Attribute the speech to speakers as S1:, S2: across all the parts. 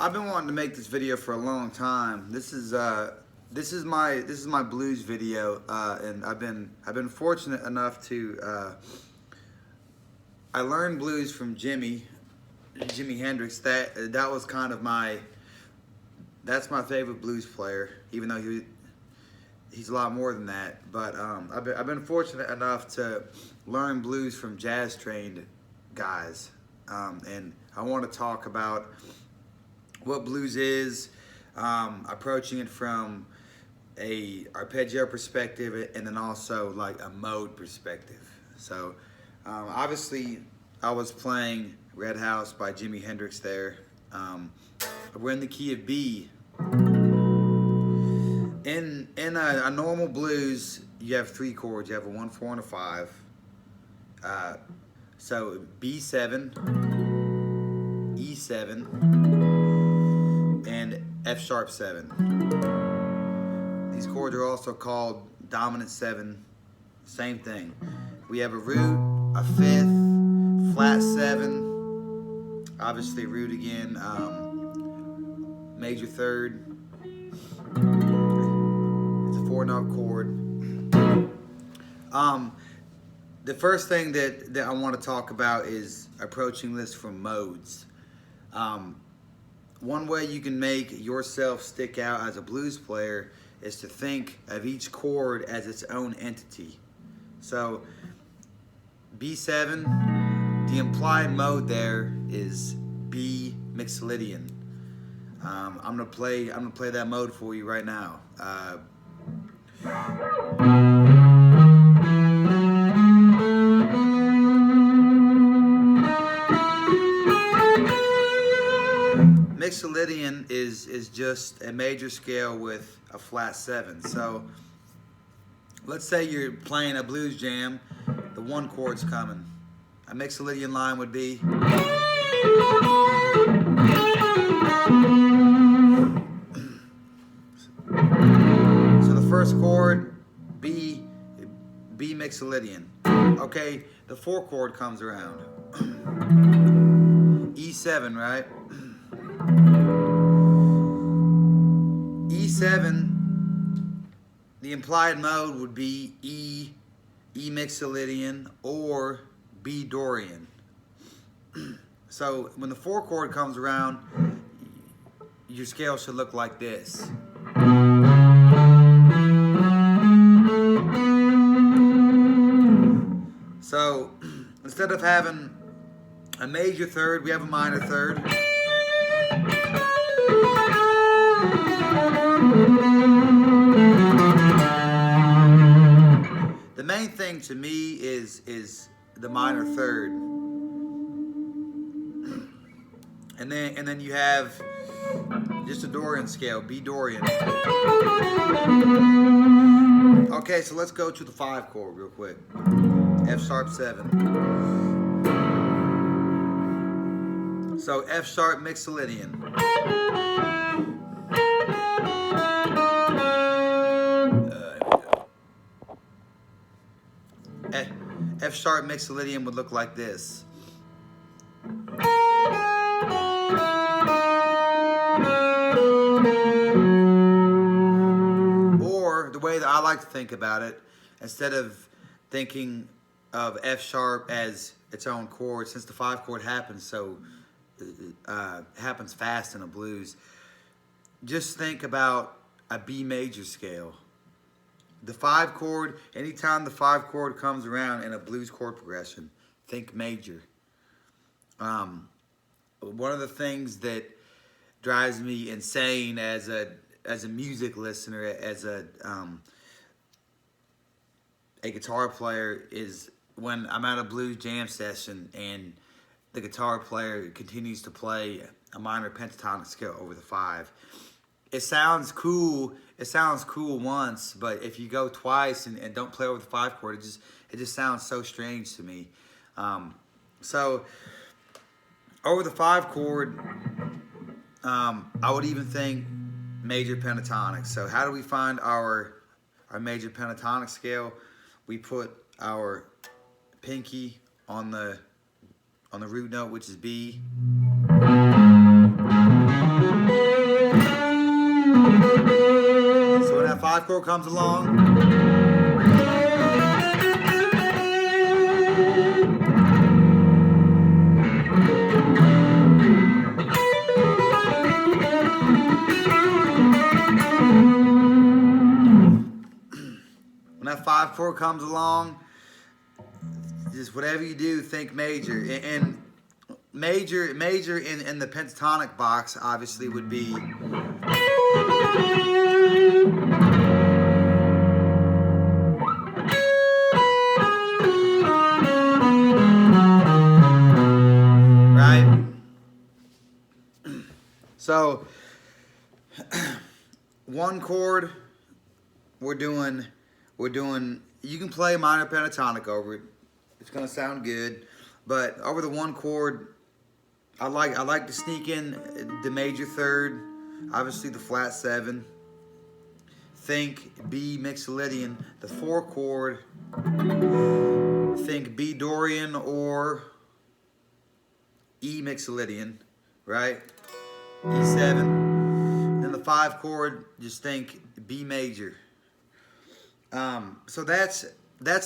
S1: I've been wanting to make this video for a long time. This is my blues video, and I've been fortunate enough to I learned blues from Jimi Hendrix. That was kind of that's my favorite blues player, even though he's a lot more than that. But I've been fortunate enough to learn blues from jazz trained guys, and I want to talk about what blues is, approaching it from a arpeggio perspective, and then also like a mode perspective. So obviously I was playing Red House by Jimi Hendrix there. We're in the key of B. In a normal blues, you have three chords. You have a 1, 4, and a 5. So B7, E7, and F sharp 7. These chords are also called dominant 7. Same thing. We have a root, a 5th, flat 7, obviously root again, major 3rd. It's a 4-note chord. The first thing that I want to talk about is approaching this from modes. One way you can make yourself stick out as a blues player is to think of each chord as its own entity. So B7, the implied mode there is B Mixolydian. I'm gonna play that mode for you right now. Mixolydian is just a major scale with a flat 7. So let's say you're playing a blues jam, the 1 chord's coming. A Mixolydian line would be so the first chord, B Mixolydian. Okay, the 4 chord comes around. E7, right? E7, the implied mode would be E Mixolydian or B Dorian. So when the 4 chord comes around, your scale should look like this. So instead of having a major 3rd, we have a minor 3rd. The main thing to me is the minor 3rd, and then you have just a Dorian scale, B Dorian. Okay, so let's go to the 5 chord real quick. F sharp 7. So F sharp Mixolydian. F sharp Mixolydian would look like this. Or the way that I like to think about it, instead of thinking of F sharp as its own chord, since the 5 chord happens happens fast in a blues, just think about a B major scale. The 5 chord, anytime the 5 chord comes around in a blues chord progression, think major. One of the things that drives me insane as a music listener, as a guitar player, is when I'm at a blues jam session and the guitar player continues to play a minor pentatonic scale over the 5. It sounds cool. It sounds cool once, but if you go twice and don't play over the 5 chord, it just sounds so strange to me. So over the 5 chord, I would even think major pentatonic. So how do we find our major pentatonic scale? We put our pinky on the root note, which is B. 5 chord comes along, when that 5 chord comes along, just whatever you do, think major. And major in the pentatonic box obviously would be right. So one chord we're doing you can play minor pentatonic over it. It's gonna sound good, but over the one chord, I like to sneak in the major third, obviously the flat 7. Think B Mixolydian, the 4 chord. Think B Dorian or E Mixolydian, right? E7. Then the 5 chord, just think B major. So that's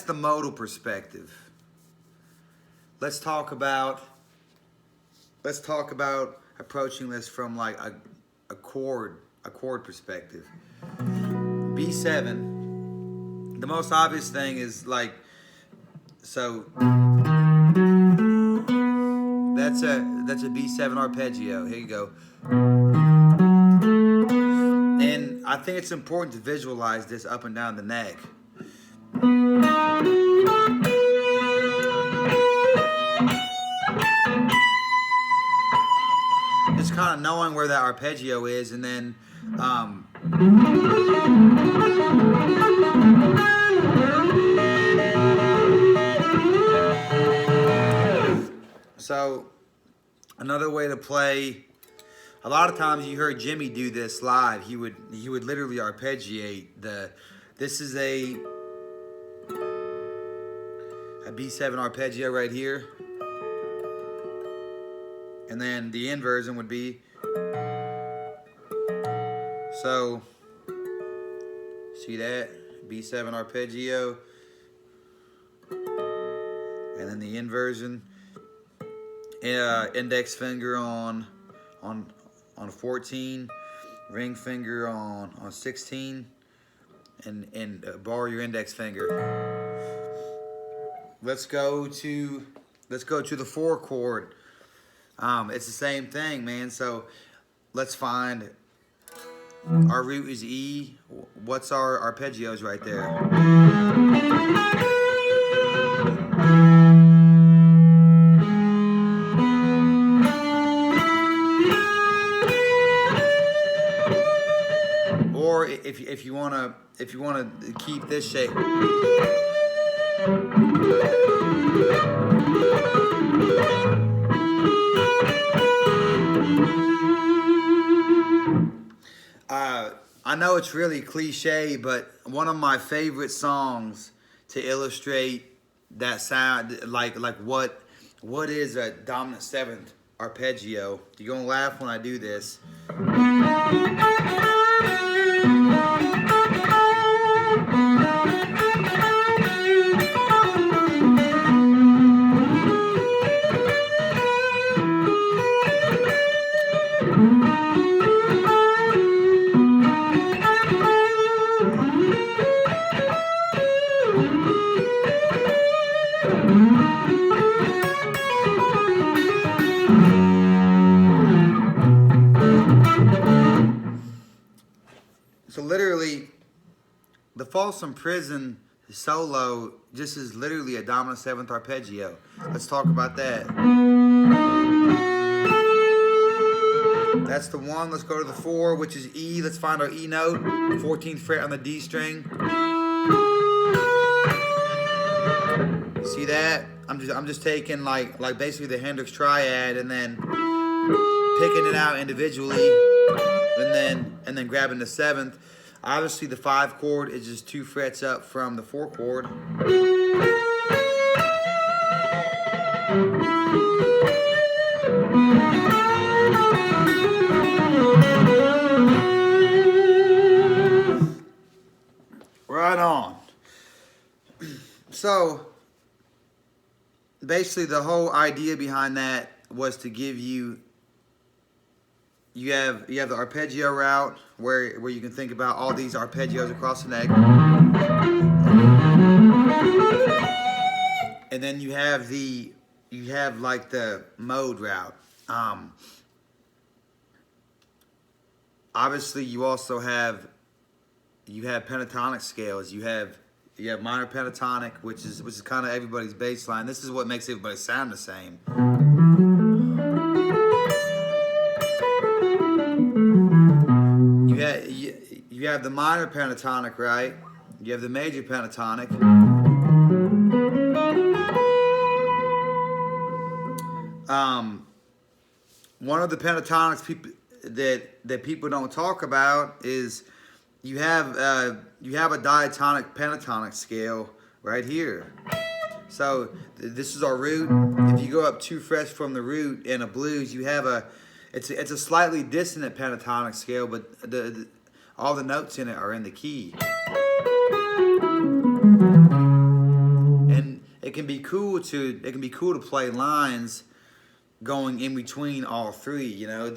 S1: the modal perspective. Let's talk about approaching this from like a chord perspective. B7. The most obvious thing is like, so that's a B7 arpeggio. Here you go. And I think it's important to visualize this up and down the neck. Just kind of knowing where that arpeggio is, and then so another way to play. A lot of times you heard Jimmy do this live. He would literally arpeggiate the. This is a B7 arpeggio right here, and then the inversion would be. So see that B7 arpeggio, and then the inversion. Index finger on 14, ring finger on 16, and bar your index finger. Let's go to the 4 chord. It's the same thing, man. So let's find our root is E. What's our arpeggios right there? Or if you wanna keep this shape. I know it's really cliche, but one of my favorite songs to illustrate that sound, like what is a dominant 7th arpeggio. You're gonna laugh when I do this. So literally, the Folsom Prison solo just is literally a dominant 7th arpeggio. Let's talk about that. That's the 1. Let's go to the 4, which is E. Let's find our E note. 14th fret on the D string. See that? I'm just taking like basically the Hendrix triad and then picking it out individually, and then grabbing the 7th. Obviously the 5 chord is just 2 frets up from the 4 chord. basically the whole idea behind that was to give you have the arpeggio route where you can think about all these arpeggios across the neck, and then you have like the mode route. Obviously, you also have pentatonic scales. You have minor pentatonic, which is kind of everybody's bass line. This is what makes everybody sound the same. You have the minor pentatonic, right? You have the major pentatonic. One of the pentatonics that people don't talk about is you have a diatonic pentatonic scale right here. So this is our root. If you go up 2 frets from the root in a blues, you have it's a slightly dissonant pentatonic scale, but all the notes in it are in the key. And it can be cool to play lines going in between all three, you know.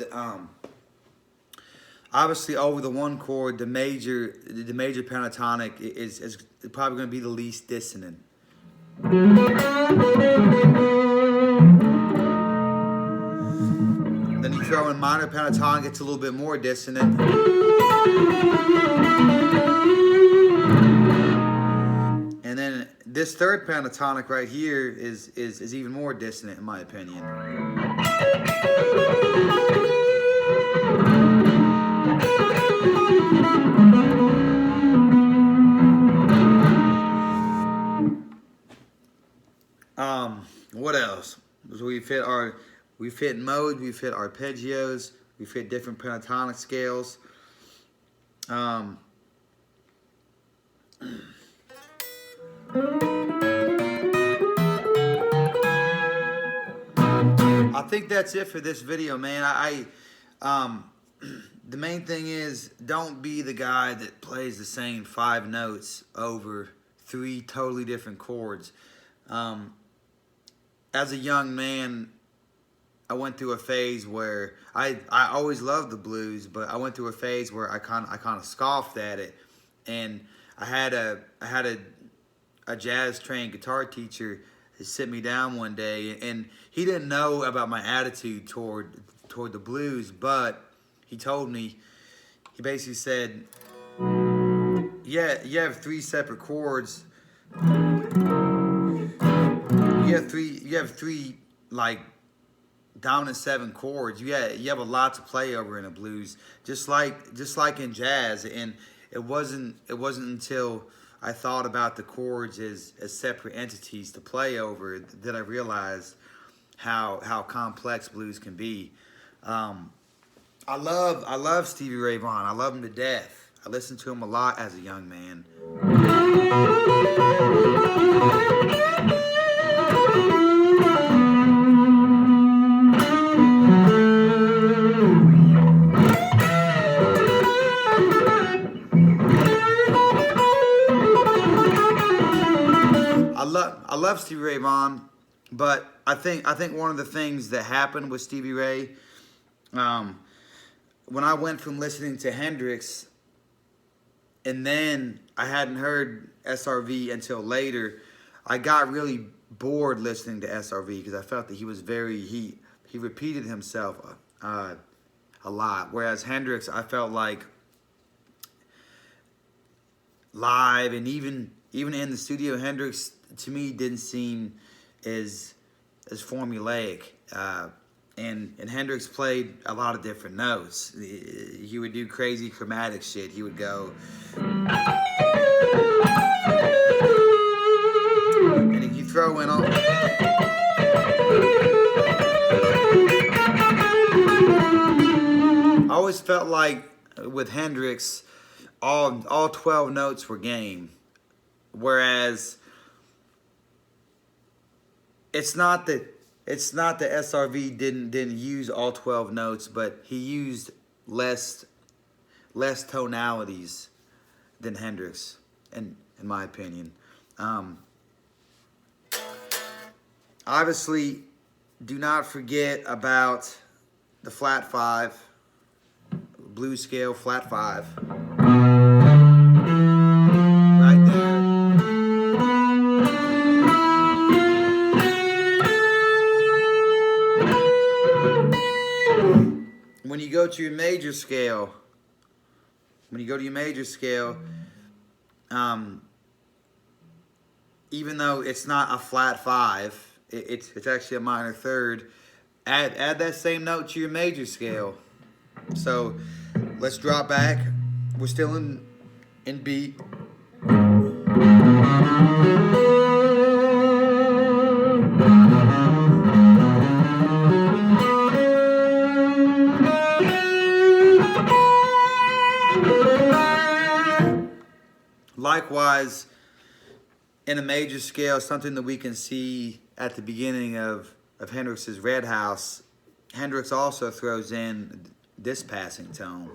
S1: Obviously, over the one chord, the major pentatonic is probably going to be the least dissonant. Then you throw in minor pentatonic, it's a little bit more dissonant. And then this third pentatonic right here is even more dissonant, in my opinion. What else? So we fit modes, we fit arpeggios, we fit different pentatonic scales. I think that's it for this video, man. The main thing is, don't be the guy that plays the same 5 notes over 3 totally different chords. As a young man, I went through a phase where I always loved the blues, but I went through a phase where I kind of scoffed at it, and I had a jazz trained guitar teacher sit me down one day, and he didn't know about my attitude toward the blues, but he told me, he basically said, yeah, you have 3 separate chords. You have three like dominant 7 chords. You have a lot to play over in a blues, just like in jazz. And it wasn't until I thought about the chords as separate entities to play over that I realized how complex blues can be. I love Stevie Ray Vaughan. I love him to death. I listened to him a lot as a young man. I love Stevie Ray Vaughan, but I think one of the things that happened with Stevie Ray, when I went from listening to Hendrix, and then I hadn't heard SRV until later, I got really bored listening to SRV because I felt that he was he repeated himself a lot, whereas Hendrix, I felt like live and even in the studio, Hendrix to me didn't seem as formulaic. And Hendrix played a lot of different notes. He would do crazy chromatic shit. He would go, and if you throw in all, I always felt like with Hendrix, all 12 notes were game, whereas it's not that SRV didn't use all 12 notes, but he used less tonalities than Hendrix, in my opinion. Obviously, do not forget about the flat 5, blues scale flat 5. Right there. When you go to your major scale, even though it's not a flat 5, it's actually a minor 3rd. Add that same note to your major scale. So let's drop back. We're still in B. Likewise, in a major scale, something that we can see at the beginning of Hendrix's Red House, Hendrix also throws in this passing tone.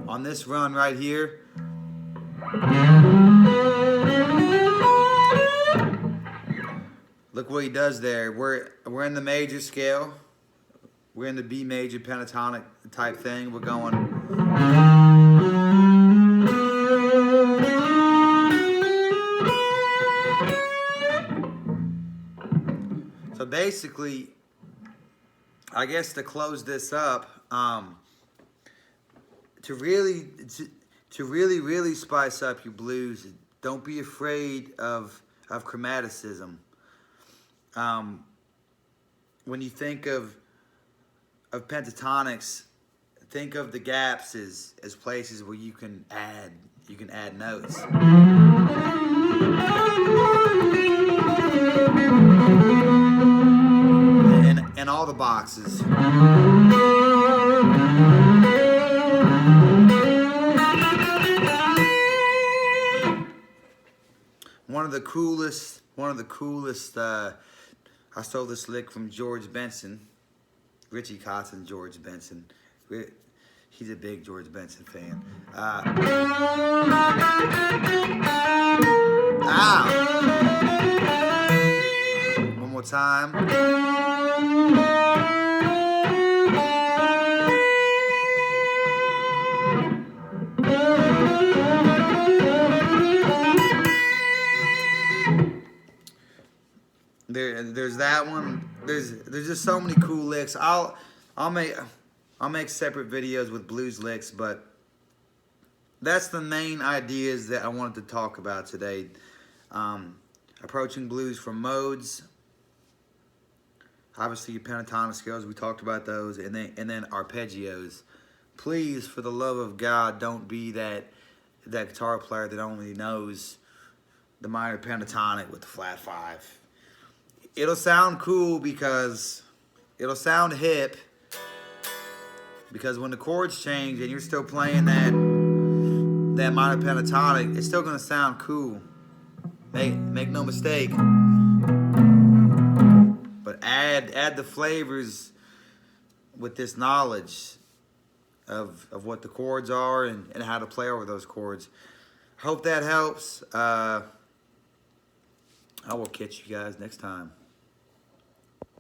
S1: On this run right here, look what he does there. We're in the major scale. We're in the B major pentatonic type thing. We're going. So basically, I guess to close this up, to really spice up your blues, don't be afraid of chromaticism. When you think of pentatonics, think of the gaps as places where you can add notes. And all the boxes. One of the coolest, I stole this lick from George Benson, Richie Cotton, George Benson. He's a big George Benson fan. One more time. There's that one. There's just so many cool licks. I'll make separate videos with blues licks, but that's the main ideas that I wanted to talk about today. Approaching blues from modes. Obviously, your pentatonic scales, we talked about those, and then arpeggios. Please, for the love of God, don't be that guitar player that only knows the minor pentatonic with the flat 5. It'll sound cool because it'll sound hip, because when the chords change and you're still playing that minor pentatonic, it's still gonna sound cool. Make no mistake. But add the flavors with this knowledge of what the chords are and how to play over those chords. Hope that helps. I will catch you guys next time.